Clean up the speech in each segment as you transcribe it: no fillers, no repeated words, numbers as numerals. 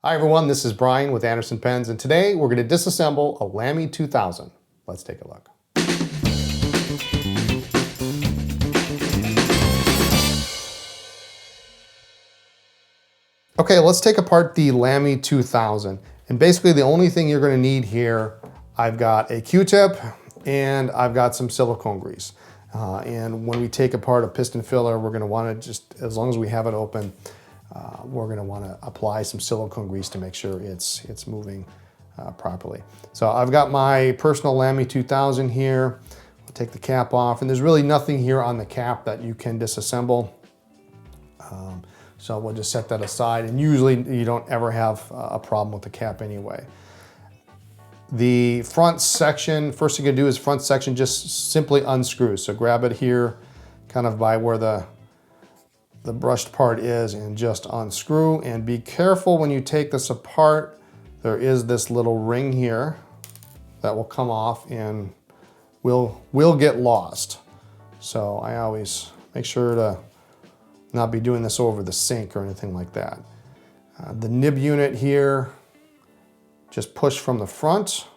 Hi everyone, this is Brian with Anderson Pens, and today we're going to disassemble a Lamy 2000. Let's take a look. Okay, let's take apart the Lamy 2000. And basically the only thing you're going to need here, I've got a Q-tip and I've got some silicone grease. And when we take apart a piston filler, we're going to want to just, as long as we have it open, we're going to want to apply some silicone grease to make sure it's moving properly. So I've got my personal Lamy 2000 here. I'll take the cap off, and there's really nothing here on the cap that you can disassemble. So we'll just set that aside, and usually you don't ever have a problem with the cap anyway. The front section, first thing you do is front section just simply unscrew. So grab it here kind of by where the brushed part is and just unscrew, and be careful when you take this apart. There is this little ring here that will come off and will get lost. So I always make sure to not be doing this over the sink or anything like that. The nib unit here, just push from the front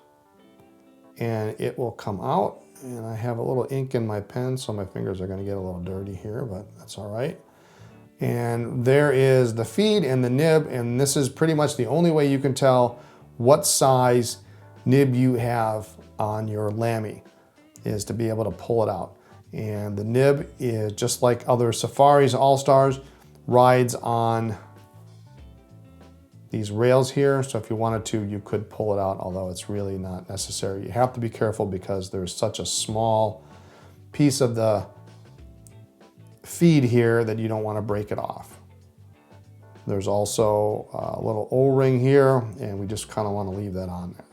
and it will come out. And I have a little ink in my pen, so my fingers are going to get a little dirty here, but that's all right. And there is the feed and the nib, and this is pretty much the only way you can tell what size nib you have on your Lamy, is to be able to pull it out. And the nib is just like other Safaris All-Stars, rides on these rails here. So if you wanted to, you could pull it out, although it's really not necessary. You have to be careful because there's such a small piece of the feed here that you don't want to break it off. There's also a little O-ring here, and we just kind of want to leave that on there.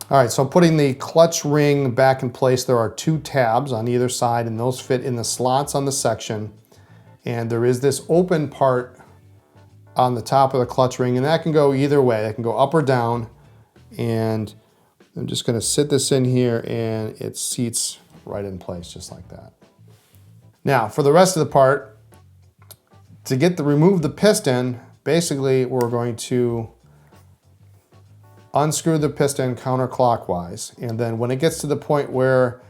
All right, so putting the clutch ring back in place, there are two tabs on either side, and those fit in the slots on the section. And there is this open part on the top of the clutch ring, and that can go either way. It can go up or down. And I'm just gonna sit this in here, and it seats right in place, just like that. Now, for the rest of the part, to remove the piston, basically we're going to unscrew the piston counterclockwise, and then when it gets to the point where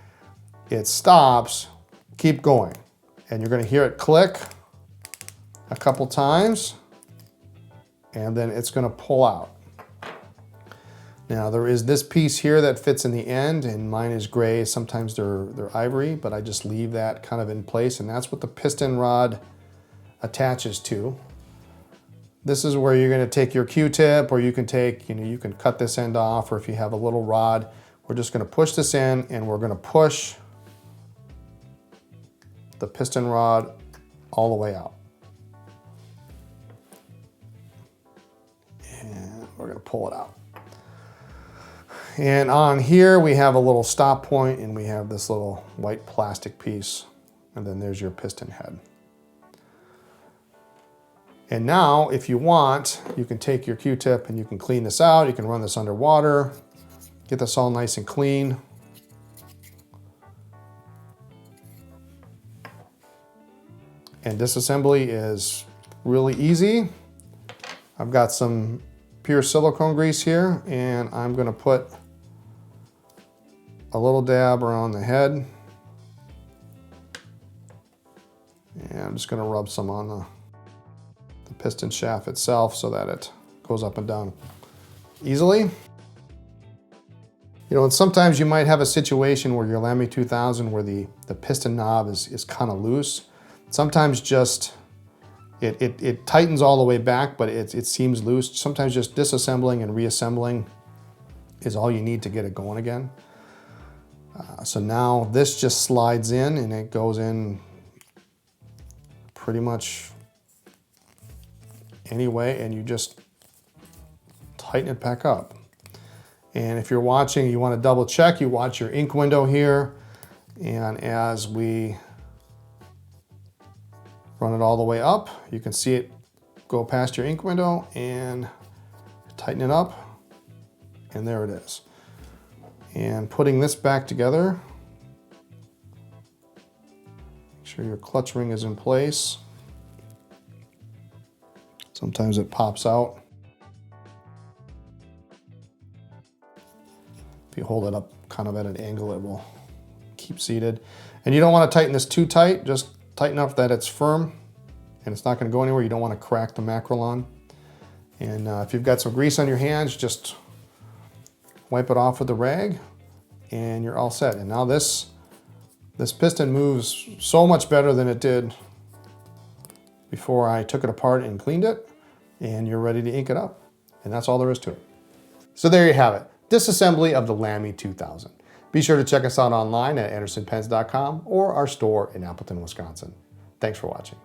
it stops, keep going. And you're going to hear it click a couple times, and then it's going to pull out. Now there is this piece here that fits in the end, and mine is gray. Sometimes they're ivory, but I just leave that kind of in place, and that's what the piston rod attaches to. This is where you're going to take your Q-tip, or you can take, you can cut this end off, or if you have a little rod, we're just going to push this in, and we're going to push the piston rod all the way out. And we're going to pull it out. And on here we have a little stop point, and we have this little white plastic piece, and then there's your piston head. And now, if you want, you can take your Q-tip and you can clean this out. You can run this underwater, get this all nice and clean. And disassembly is really easy. I've got some pure silicone grease here, and I'm gonna put a little dab around the head. And I'm just gonna rub some on the piston shaft itself so that it goes up and down easily. You know, and sometimes you might have a situation where your Lamy 2000 where the piston knob is kind of loose. Sometimes just it tightens all the way back, but it seems loose. Sometimes just disassembling and reassembling is all you need to get it going again. So now this just slides in, and it goes in pretty much anyway, and you just tighten it back up. And if you're watching, you want to double check, you watch your ink window here, and as we run it all the way up, you can see it go past your ink window and tighten it up, and there it is. And putting this back together, make sure your clutch ring is in place. Sometimes it pops out. you hold it up kind of at an angle, it will keep seated. And you don't want to tighten this too tight, just tight enough that it's firm and it's not going to go anywhere. You don't want to crack the macrolon. And if you've got some grease on your hands, just wipe it off with a rag and you're all set. And now this piston moves so much better than it did before I took it apart and cleaned it, and you're ready to ink it up. And that's all there is to it. So there you have it, disassembly of the Lamy 2000. Be sure to check us out online at andersonpens.com or our store in Appleton, Wisconsin. Thanks for watching.